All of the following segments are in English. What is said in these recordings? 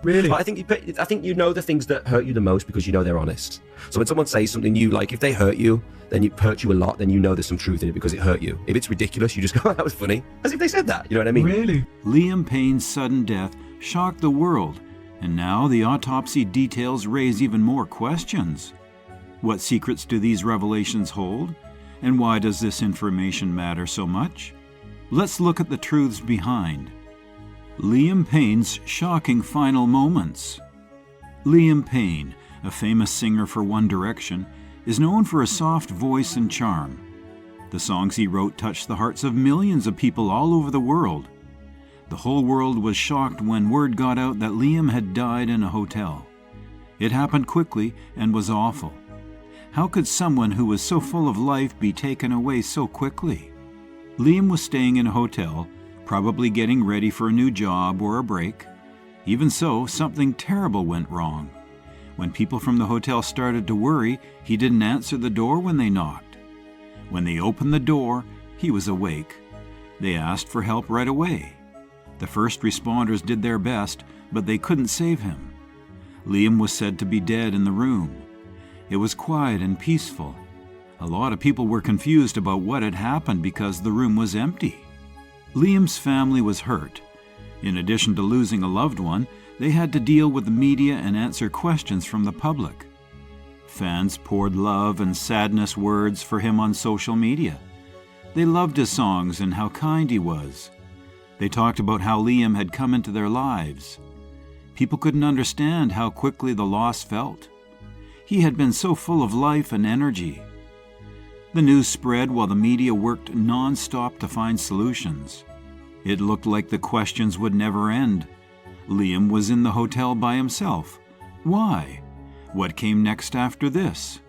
Really? But I think you know the things that hurt you the most because you know they're honest. So when someone says something you like, if they hurt you, then it hurt you a lot, then you know there's some truth in it because it hurt you. If it's ridiculous, you just go, oh, that was funny. As if they said that, you know what I mean? Really? Liam Payne's sudden death shocked the world, and now the autopsy details raise even more questions. What secrets do these revelations hold? And why does this information matter so much? Let's look at the truths behind Liam Payne's shocking final moments. Liam Payne, a famous singer for One Direction, is known for a soft voice and charm. The songs he wrote touched the hearts of millions of people all over the world. The whole world was shocked when word got out that Liam had died in a hotel. It happened quickly and was awful. How could someone who was so full of life be taken away so quickly? Liam was staying in a hotel, probably getting ready for a new job or a break. Even so, something terrible went wrong. When people from the hotel started to worry, he didn't answer the door when they knocked. When they opened the door, he was awake. They asked for help right away. The first responders did their best, but they couldn't save him. Liam was said to be dead in the room. It was quiet and peaceful. A lot of people were confused about what had happened because the room was empty. Liam's family was hurt. In addition to losing a loved one, they had to deal with the media and answer questions from the public. Fans poured love and sadness words for him on social media. They loved his songs and how kind he was. They talked about how Liam had come into their lives. People couldn't understand how quickly the loss felt. He had been so full of life and energy. The news spread while the media worked non-stop to find solutions. It looked like the questions would never end. Liam was in the hotel by himself. Why? What came next after this?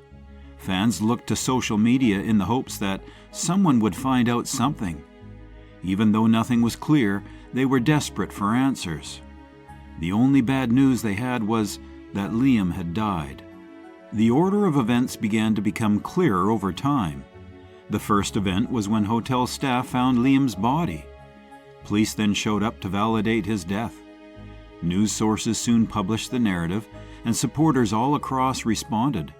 Fans looked to social media in the hopes that someone would find out something. Even though nothing was clear, they were desperate for answers. The only bad news they had was that Liam had died. The order of events began to become clearer over time. The first event was when hotel staff found Liam's body. Police then showed up to validate his death. News sources soon published the narrative, and supporters all across responded.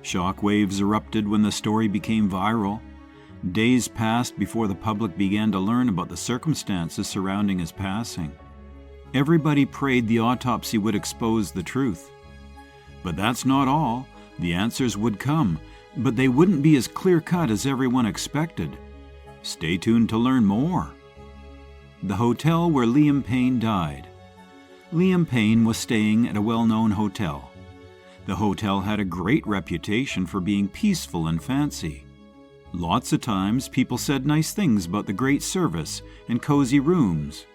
Shock waves erupted when the story became viral. Days passed before the public began to learn about the circumstances surrounding his passing. Everybody prayed the autopsy would expose the truth. But that's not all. The answers would come, but they wouldn't be as clear-cut as everyone expected. Stay tuned to learn more. The hotel where Liam Payne died. Liam Payne was staying at a well-known hotel. The hotel had a great reputation for being peaceful and fancy. Lots of times, people said nice things about the great service and cozy rooms.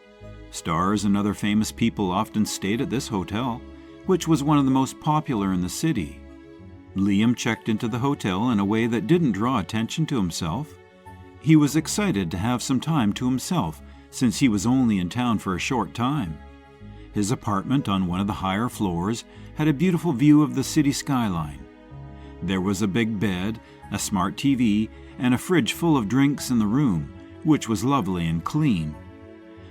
Stars and other famous people often stayed at this hotel, which was one of the most popular in the city. Liam checked into the hotel in a way that didn't draw attention to himself. He was excited to have some time to himself since he was only in town for a short time. His apartment on one of the higher floors had a beautiful view of the city skyline. There was a big bed, a smart TV, and a fridge full of drinks in the room, which was lovely and clean.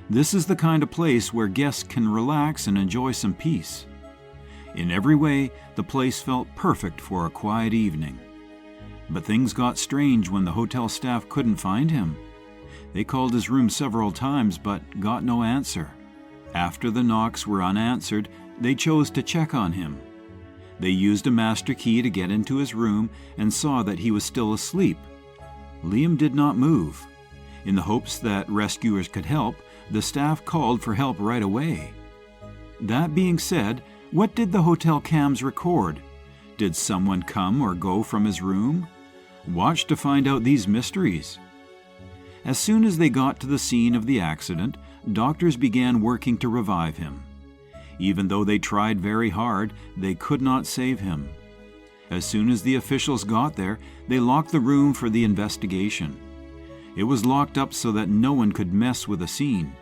This is the kind of place where guests can relax and enjoy some peace. In every way, the place felt perfect for a quiet evening. But things got strange when the hotel staff couldn't find him. They called his room several times but got no answer. After the knocks were unanswered, they chose to check on him. They used a master key to get into his room and saw that he was still asleep. Liam did not move. In the hopes that rescuers could help, the staff called for help right away. That being said, what did the hotel cams record? Did someone come or go from his room? Watch to find out these mysteries. As soon as they got to the scene of the accident, doctors began working to revive him. Even though they tried very hard, they could not save him. As soon as the officials got there, they locked the room for the investigation. It was locked up so that no one could mess with the scene.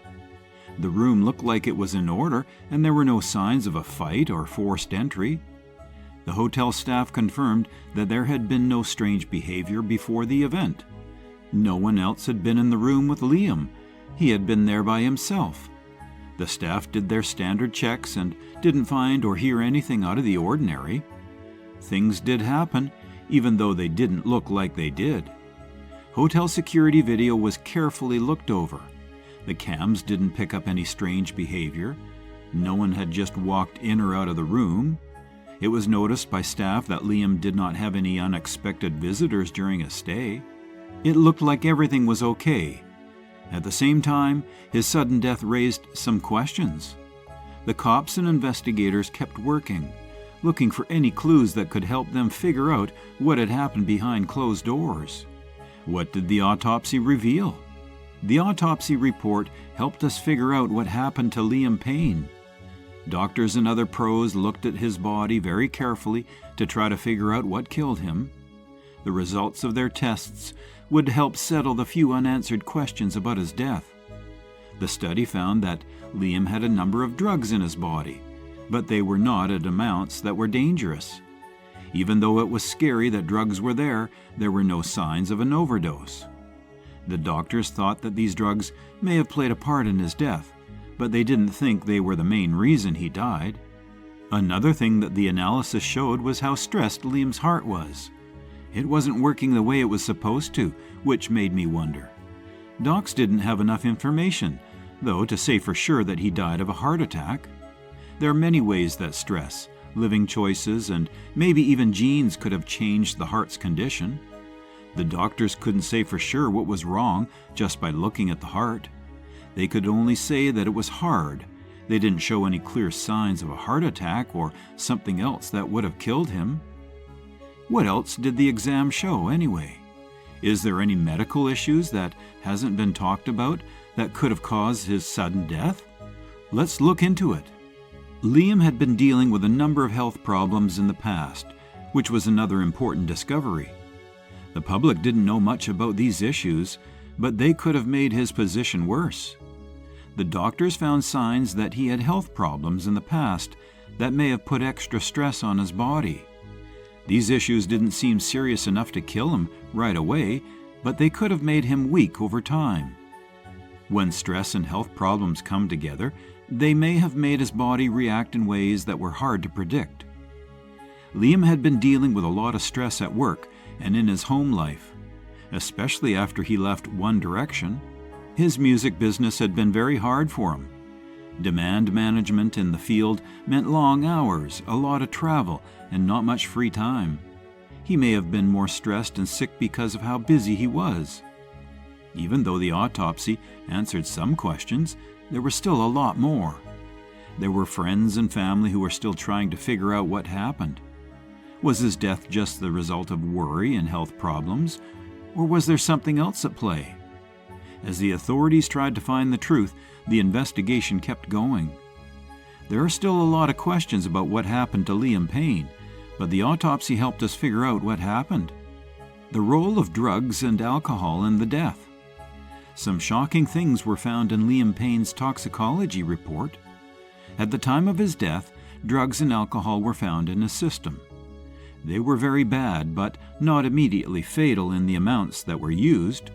The room looked like it was in order, and there were no signs of a fight or forced entry. The hotel staff confirmed that there had been no strange behavior before the event. No one else had been in the room with Liam. He had been there by himself. The staff did their standard checks and didn't find or hear anything out of the ordinary. Things did happen, even though they didn't look like they did. Hotel security video was carefully looked over. The cams didn't pick up any strange behavior. No one had just walked in or out of the room. It was noticed by staff that Liam did not have any unexpected visitors during his stay. It looked like everything was okay. At the same time, his sudden death raised some questions. The cops and investigators kept working, looking for any clues that could help them figure out what had happened behind closed doors. What did the autopsy reveal? The autopsy report helped us figure out what happened to Liam Payne. Doctors and other pros looked at his body very carefully to try to figure out what killed him. The results of their tests would help settle the few unanswered questions about his death. The study found that Liam had a number of drugs in his body, but they were not at amounts that were dangerous. Even though it was scary that drugs were there were no signs of an overdose. The doctors thought that these drugs may have played a part in his death, but they didn't think they were the main reason he died. Another thing that the analysis showed was how stressed Liam's heart was. It wasn't working the way it was supposed to, which made me wonder. Docs didn't have enough information, though, to say for sure that he died of a heart attack. There are many ways that stress, living choices, and maybe even genes could have changed the heart's condition. The doctors couldn't say for sure what was wrong just by looking at the heart. They could only say that it was hard. They didn't show any clear signs of a heart attack or something else that would have killed him. What else did the exam show anyway? Is there any medical issues that hasn't been talked about that could have caused his sudden death? Let's look into it. Liam had been dealing with a number of health problems in the past, which was another important discovery. The public didn't know much about these issues, but they could have made his position worse. The doctors found signs that he had health problems in the past that may have put extra stress on his body. These issues didn't seem serious enough to kill him right away, but they could have made him weak over time. When stress and health problems come together, they may have made his body react in ways that were hard to predict. Liam had been dealing with a lot of stress at work and in his home life, especially after he left One Direction. His music business had been very hard for him. Demand management in the field meant long hours, a lot of travel, and not much free time. He may have been more stressed and sick because of how busy he was. Even though the autopsy answered some questions, there were still a lot more. There were friends and family who were still trying to figure out what happened. Was his death just the result of worry and health problems, or was there something else at play? As the authorities tried to find the truth, the investigation kept going. There are still a lot of questions about what happened to Liam Payne, but the autopsy helped us figure out what happened. The role of drugs and alcohol in the death. Some shocking things were found in Liam Payne's toxicology report. At the time of his death, drugs and alcohol were found in his system. They were very bad, but not immediately fatal in the amounts that were used.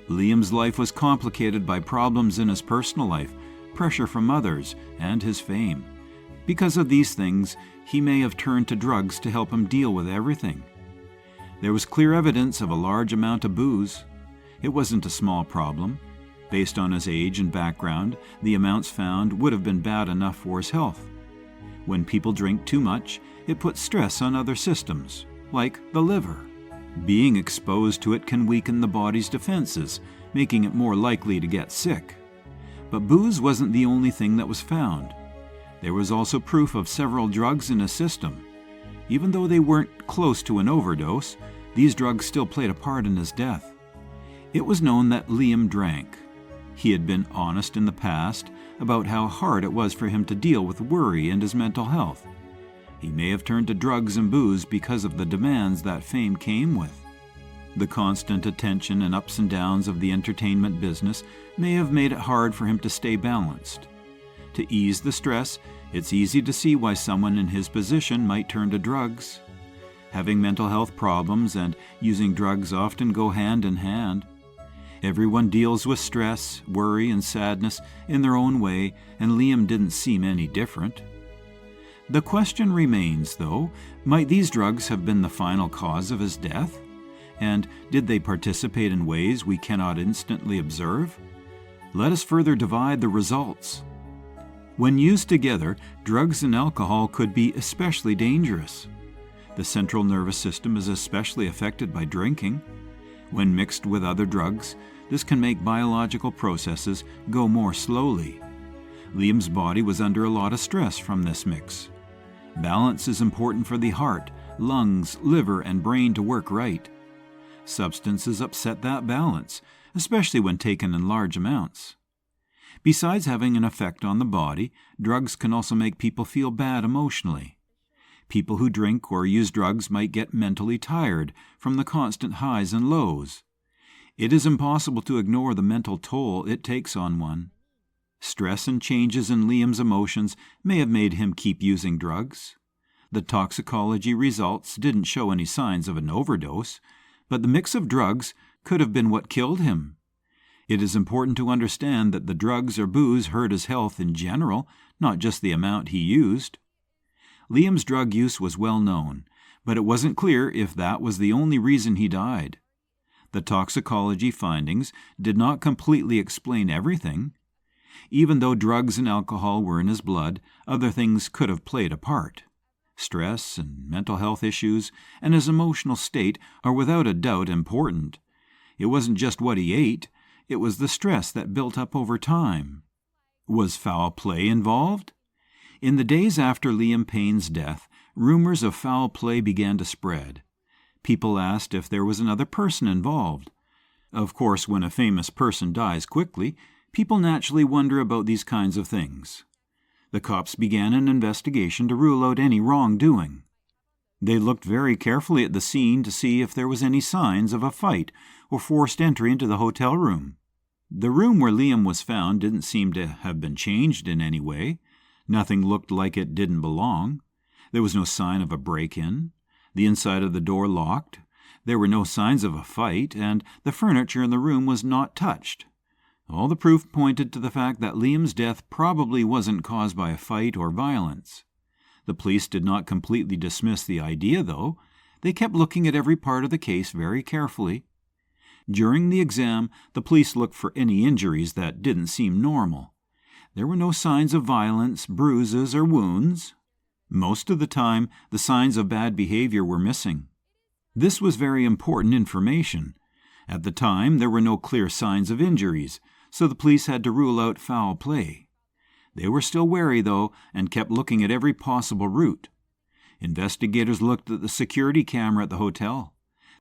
Liam's life was complicated by problems in his personal life, pressure from others, and his fame. Because of these things, he may have turned to drugs to help him deal with everything. There was clear evidence of a large amount of booze. It wasn't a small problem. Based on his age and background, the amounts found would have been bad enough for his health. When people drink too much, it puts stress on other systems, like the liver. Being exposed to it can weaken the body's defenses, making it more likely to get sick. But booze wasn't the only thing that was found. There was also proof of several drugs in his system. Even though they weren't close to an overdose, these drugs still played a part in his death. It was known that Liam drank. He had been honest in the past about how hard it was for him to deal with worry and his mental health. He may have turned to drugs and booze because of the demands that fame came with. The constant attention and ups and downs of the entertainment business may have made it hard for him to stay balanced. To ease the stress, it's easy to see why someone in his position might turn to drugs. Having mental health problems and using drugs often go hand in hand. Everyone deals with stress, worry, and sadness in their own way, and Liam didn't seem any different. The question remains, though, might these drugs have been the final cause of his death? And did they participate in ways we cannot instantly observe? Let us further divide the results. When used together, drugs and alcohol could be especially dangerous. The central nervous system is especially affected by drinking. When mixed with other drugs, this can make biological processes go more slowly. Liam's body was under a lot of stress from this mix. Balance is important for the heart, lungs, liver, and brain to work right. Substances upset that balance, especially when taken in large amounts. Besides having an effect on the body, drugs can also make people feel bad emotionally. People who drink or use drugs might get mentally tired from the constant highs and lows. It is impossible to ignore the mental toll it takes on one. Stress and changes in Liam's emotions may have made him keep using drugs. The toxicology results didn't show any signs of an overdose, but the mix of drugs could have been what killed him. It is important to understand that the drugs or booze hurt his health in general, not just the amount he used. Liam's drug use was well known, but it wasn't clear if that was the only reason he died. The toxicology findings did not completely explain everything. Even though drugs and alcohol were in his blood, other things could have played a part. Stress and mental health issues and his emotional state are without a doubt important. It wasn't just what he ate, it was the stress that built up over time. Was foul play involved? In the days after Liam Payne's death, rumors of foul play began to spread. People asked if there was another person involved. Of course, when a famous person dies quickly, people naturally wonder about these kinds of things. The cops began an investigation to rule out any wrongdoing. They looked very carefully at the scene to see if there was any signs of a fight or forced entry into the hotel room. The room where Liam was found didn't seem to have been changed in any way. Nothing looked like it didn't belong. There was no sign of a break-in. The inside of the door locked. There were no signs of a fight, and the furniture in the room was not touched. All the proof pointed to the fact that Liam's death probably wasn't caused by a fight or violence. The police did not completely dismiss the idea, though. They kept looking at every part of the case very carefully. During the exam, the police looked for any injuries that didn't seem normal. There were no signs of violence, bruises, or wounds. Most of the time, the signs of bad behavior were missing. This was very important information. At the time, there were no clear signs of injuries, so the police had to rule out foul play. They were still wary, though, and kept looking at every possible route. Investigators looked at the security camera at the hotel.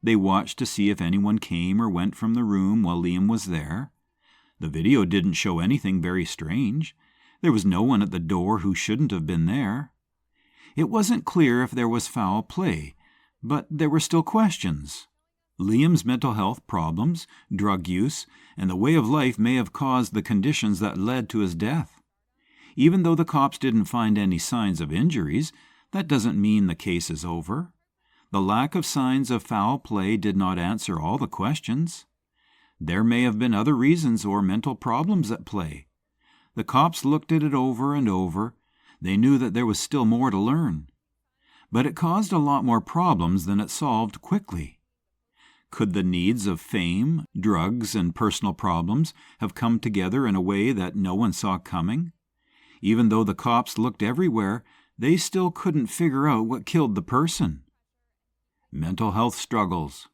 They watched to see if anyone came or went from the room while Liam was there. The video didn't show anything very strange. There was no one at the door who shouldn't have been there. It wasn't clear if there was foul play, but there were still questions. Liam's mental health problems, drug use, and the way of life may have caused the conditions that led to his death. Even though the cops didn't find any signs of injuries, that doesn't mean the case is over. The lack of signs of foul play did not answer all the questions. There may have been other reasons or mental problems at play. The cops looked at it over and over. They knew that there was still more to learn. But it caused a lot more problems than it solved quickly. Could the needs of fame, drugs, and personal problems have come together in a way that no one saw coming? Even though the cops looked everywhere, they still couldn't figure out what killed the person. Mental health struggles.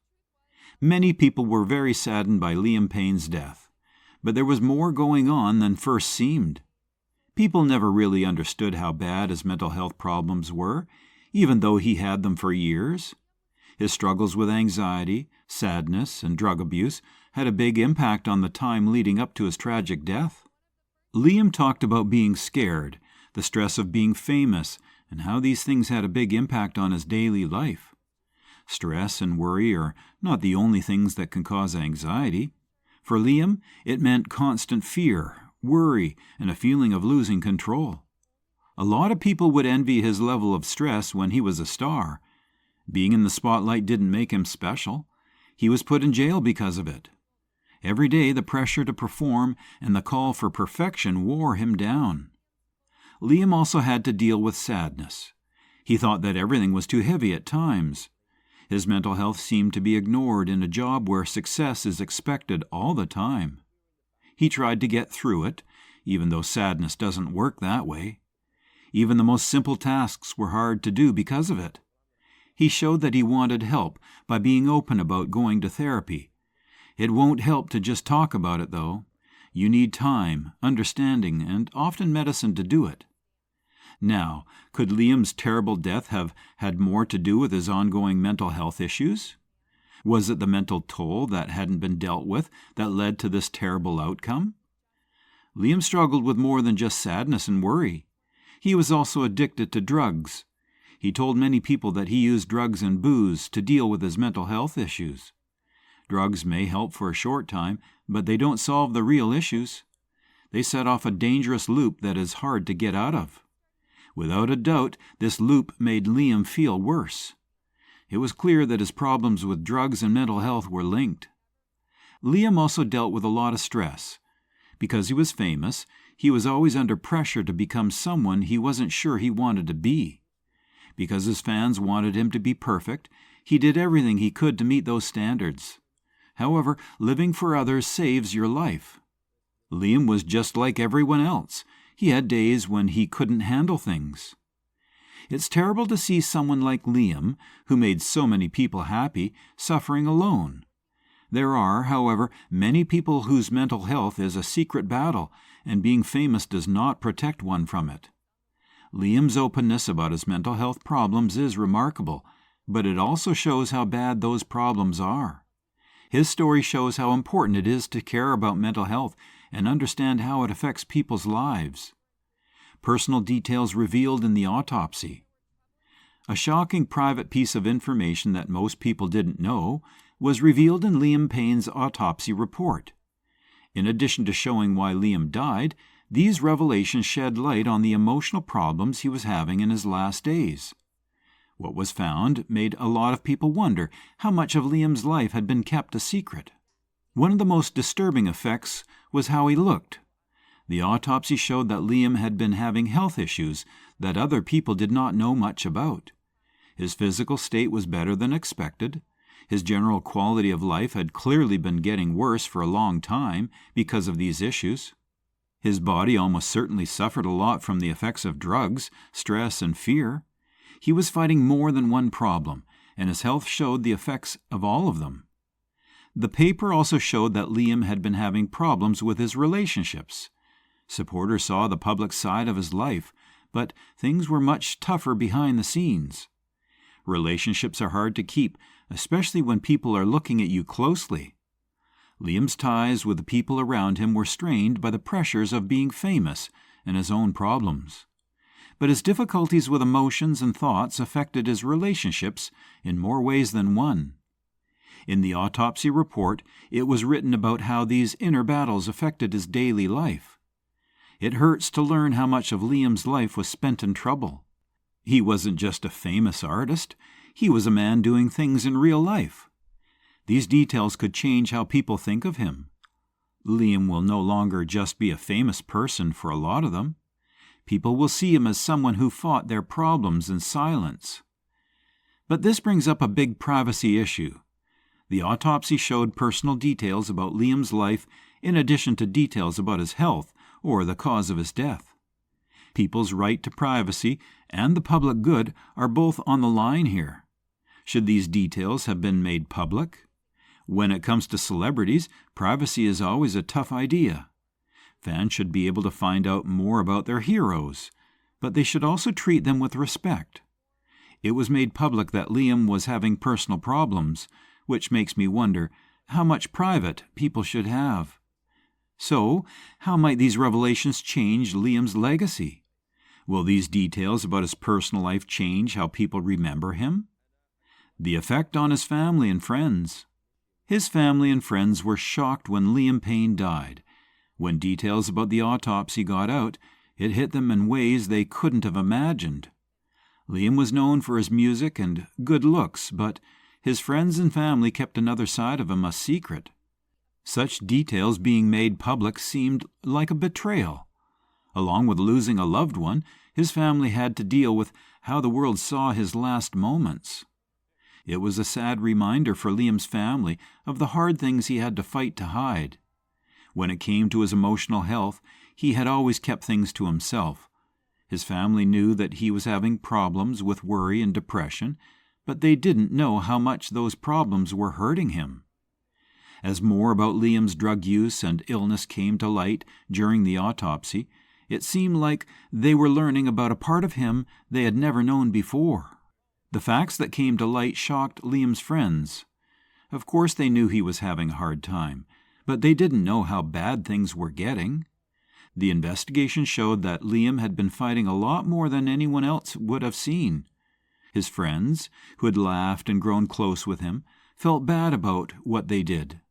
Many people were very saddened by Liam Payne's death, but there was more going on than first seemed. People never really understood how bad his mental health problems were, even though he had them for years. His struggles with anxiety, sadness, and drug abuse had a big impact on the time leading up to his tragic death. Liam talked about being scared, the stress of being famous, and how these things had a big impact on his daily life. Stress and worry are not the only things that can cause anxiety. For Liam, it meant constant fear, worry, and a feeling of losing control. A lot of people would envy his level of stress when he was a star. Being in the spotlight didn't make him special. He was put in jail because of it. Every day the pressure to perform and the call for perfection wore him down. Liam also had to deal with sadness. He thought that everything was too heavy at times. His mental health seemed to be ignored in a job where success is expected all the time. He tried to get through it, even though sadness doesn't work that way. Even the most simple tasks were hard to do because of it. He showed that he wanted help by being open about going to therapy. It won't help to just talk about it, though. You need time, understanding, and often medicine to do it. Now, could Liam's terrible death have had more to do with his ongoing mental health issues? Was it the mental toll that hadn't been dealt with that led to this terrible outcome? Liam struggled with more than just sadness and worry. He was also addicted to drugs. He told many people that he used drugs and booze to deal with his mental health issues. Drugs may help for a short time, but they don't solve the real issues. They set off a dangerous loop that is hard to get out of. Without a doubt, this loop made Liam feel worse. It was clear that his problems with drugs and mental health were linked. Liam also dealt with a lot of stress. Because he was famous, he was always under pressure to become someone he wasn't sure he wanted to be. Because his fans wanted him to be perfect, he did everything he could to meet those standards. However, living for others saves your life. Liam was just like everyone else. He had days when he couldn't handle things. It's terrible to see someone like Liam, who made so many people happy, suffering alone. There are, however, many people whose mental health is a secret battle, and being famous does not protect one from it. Liam's openness about his mental health problems is remarkable, but it also shows how bad those problems are. His story shows how important it is to care about mental health and understand how it affects people's lives. Personal details revealed in the autopsy. A shocking private piece of information that most people didn't know was revealed in Liam Payne's autopsy report. In addition to showing why Liam died, these revelations shed light on the emotional problems he was having in his last days. What was found made a lot of people wonder how much of Liam's life had been kept a secret. One of the most disturbing effects was how he looked. The autopsy showed that Liam had been having health issues that other people did not know much about. His physical state was better than expected. His general quality of life had clearly been getting worse for a long time because of these issues. His body almost certainly suffered a lot from the effects of drugs, stress, and fear. He was fighting more than one problem, and his health showed the effects of all of them. The paper also showed that Liam had been having problems with his relationships. Supporters saw the public side of his life, but things were much tougher behind the scenes. Relationships are hard to keep, especially when people are looking at you closely. Liam's ties with the people around him were strained by the pressures of being famous and his own problems. But his difficulties with emotions and thoughts affected his relationships in more ways than one. In the autopsy report, it was written about how these inner battles affected his daily life. It hurts to learn how much of Liam's life was spent in trouble. He wasn't just a famous artist. He was a man doing things in real life. These details could change how people think of him. Liam will no longer just be a famous person for a lot of them. People will see him as someone who fought their problems in silence. But this brings up a big privacy issue. The autopsy showed personal details about Liam's life in addition to details about his health or the cause of his death. People's right to privacy and the public good are both on the line here. Should these details have been made public? When it comes to celebrities, privacy is always a tough idea. Fans should be able to find out more about their heroes, but they should also treat them with respect. It was made public that Liam was having personal problems, which makes me wonder how much private people should have. So, how might these revelations change Liam's legacy? Will these details about his personal life change how people remember him? The effect on his family and friends. His family and friends were shocked when Liam Payne died. When details about the autopsy got out, it hit them in ways they couldn't have imagined. Liam was known for his music and good looks, but his friends and family kept another side of him a secret. Such details being made public seemed like a betrayal. Along with losing a loved one, his family had to deal with how the world saw his last moments. It was a sad reminder for Liam's family of the hard things he had to fight to hide. When it came to his emotional health, he had always kept things to himself. His family knew that he was having problems with worry and depression, but they didn't know how much those problems were hurting him. As more about Liam's drug use and illness came to light during the autopsy, it seemed like they were learning about a part of him they had never known before. The facts that came to light shocked Liam's friends. Of course they knew he was having a hard time, but they didn't know how bad things were getting. The investigation showed that Liam had been fighting a lot more than anyone else would have seen. His friends, who had laughed and grown close with him, felt bad about what they did.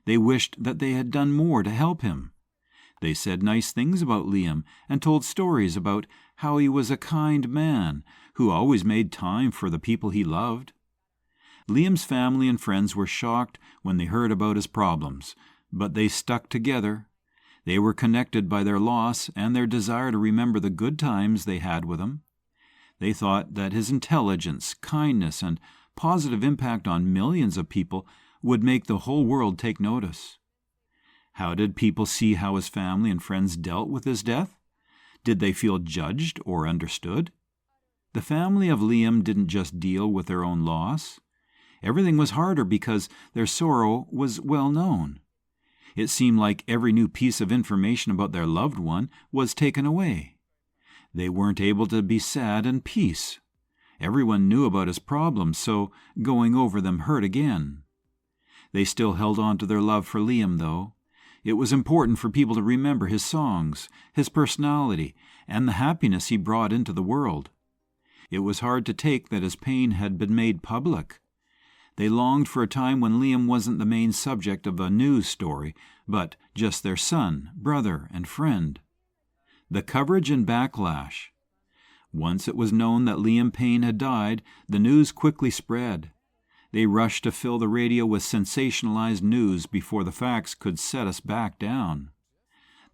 They wished that they had done more to help him. They said nice things about Liam and told stories about how he was a kind man who always made time for the people he loved. Liam's family and friends were shocked when they heard about his problems, but they stuck together. They were connected by their loss and their desire to remember the good times they had with him. They thought that his intelligence, kindness, and positive impact on millions of people would make the whole world take notice. How did people see how his family and friends dealt with his death? Did they feel judged or understood? The family of Liam didn't just deal with their own loss. Everything was harder because their sorrow was well known. It seemed like every new piece of information about their loved one was taken away. They weren't able to be sad in peace. Everyone knew about his problems, so going over them hurt again. They still held on to their love for Liam, though. It was important for people to remember his songs, his personality, and the happiness he brought into the world. It was hard to take that his pain had been made public. They longed for a time when Liam wasn't the main subject of a news story, but just their son, brother, and friend. The coverage and backlash. Once it was known that Liam Payne had died, the news quickly spread. They rushed to fill the radio with sensationalized news before the facts could set us back down.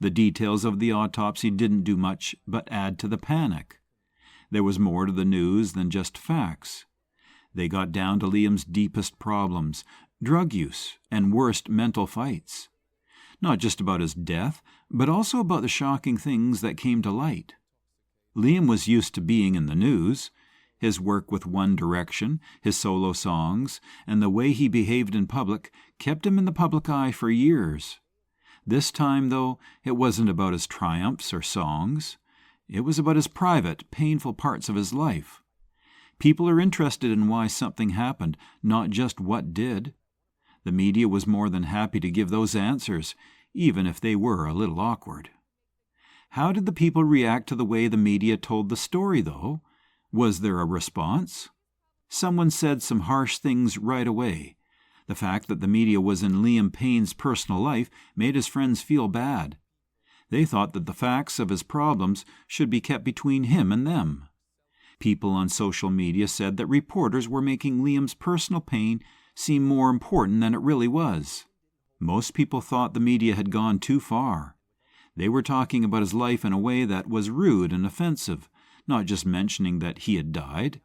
The details of the autopsy didn't do much but add to the panic. There was more to the news than just facts. They got down to Liam's deepest problems, drug use, and worst mental fights. Not just about his death, but also about the shocking things that came to light. Liam was used to being in the news. His work with One Direction, his solo songs, and the way he behaved in public kept him in the public eye for years. This time, though, it wasn't about his triumphs or songs. It was about his private, painful parts of his life. People are interested in why something happened, not just what did. The media was more than happy to give those answers, even if they were a little awkward. How did the people react to the way the media told the story, though? Was there a response? Someone said some harsh things right away. The fact that the media was in Liam Payne's personal life made his friends feel bad. They thought that the facts of his problems should be kept between him and them. People on social media said that reporters were making Liam's personal pain seem more important than it really was. Most people thought the media had gone too far. They were talking about his life in a way that was rude and offensive, not just mentioning that he had died.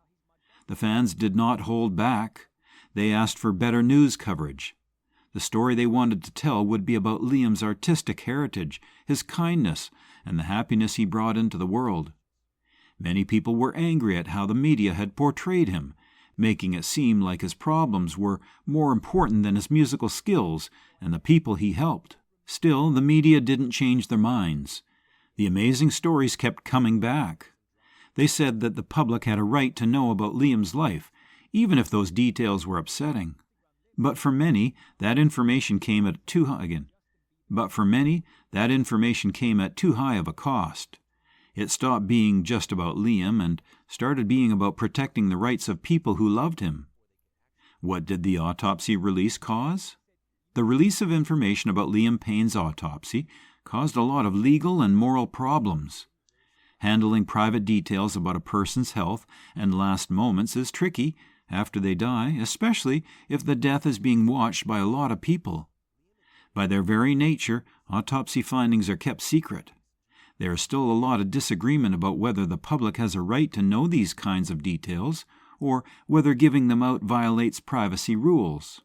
The fans did not hold back. They asked for better news coverage. The story they wanted to tell would be about Liam's artistic heritage, his kindness, and the happiness he brought into the world. Many people were angry at how the media had portrayed him, making it seem like his problems were more important than his musical skills and the people he helped. Still, the media didn't change their minds. The amazing stories kept coming back. They said that the public had a right to know about Liam's life, even if those details were upsetting. But for many, that information came at too high of a cost. It stopped being just about Liam and started being about protecting the rights of people who loved him. What did the autopsy release cause? The release of information about Liam Payne's autopsy caused a lot of legal and moral problems. Handling private details about a person's health and last moments is tricky after they die, especially if the death is being watched by a lot of people. By their very nature, autopsy findings are kept secret. There is still a lot of disagreement about whether the public has a right to know these kinds of details, or whether giving them out violates privacy rules.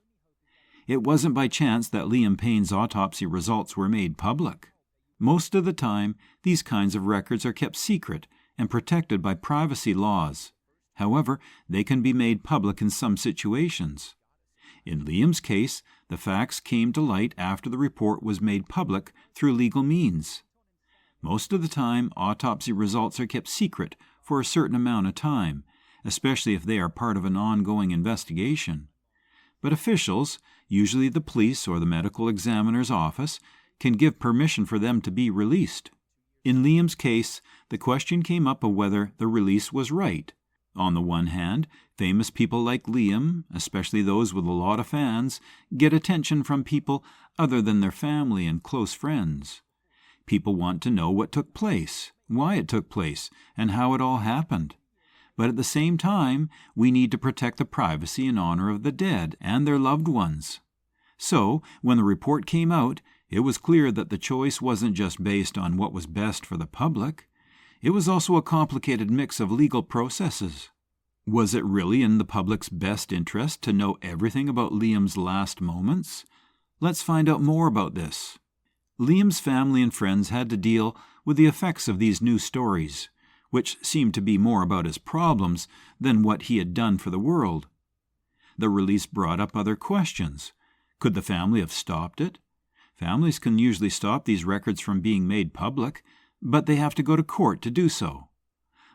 It wasn't by chance that Liam Payne's autopsy results were made public. Most of the time, these kinds of records are kept secret and protected by privacy laws. However, they can be made public in some situations. In Liam's case, the facts came to light after the report was made public through legal means. Most of the time, autopsy results are kept secret for a certain amount of time, especially if they are part of an ongoing investigation. But officials, usually the police or the medical examiner's office, can give permission for them to be released. In Liam's case, the question came up of whether the release was right. On the one hand, famous people like Liam, especially those with a lot of fans, get attention from people other than their family and close friends. People want to know what took place, why it took place, and how it all happened. But at the same time, we need to protect the privacy and honor of the dead and their loved ones. So, when the report came out, it was clear that the choice wasn't just based on what was best for the public. It was also a complicated mix of legal processes. Was it really in the public's best interest to know everything about Liam's last moments? Let's find out more about this. Liam's family and friends had to deal with the effects of these new stories, which seemed to be more about his problems than what he had done for the world. The release brought up other questions. Could the family have stopped it? Families can usually stop these records from being made public, but they have to go to court to do so.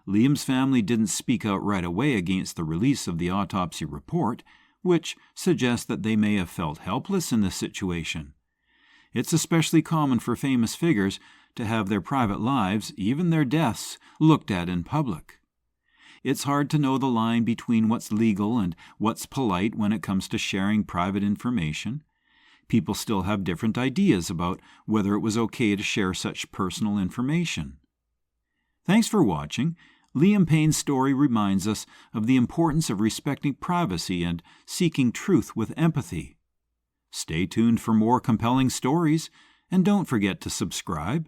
Liam's family didn't speak out right away against the release of the autopsy report, which suggests that they may have felt helpless in this situation. It's especially common for famous figures to have their private lives, even their deaths, looked at in public. It's hard to know the line between what's legal and what's polite when it comes to sharing private information. People still have different ideas about whether it was okay to share such personal information. Thanks for watching. Liam Payne's story reminds us of the importance of respecting privacy and seeking truth with empathy. Stay tuned for more compelling stories, and don't forget to subscribe.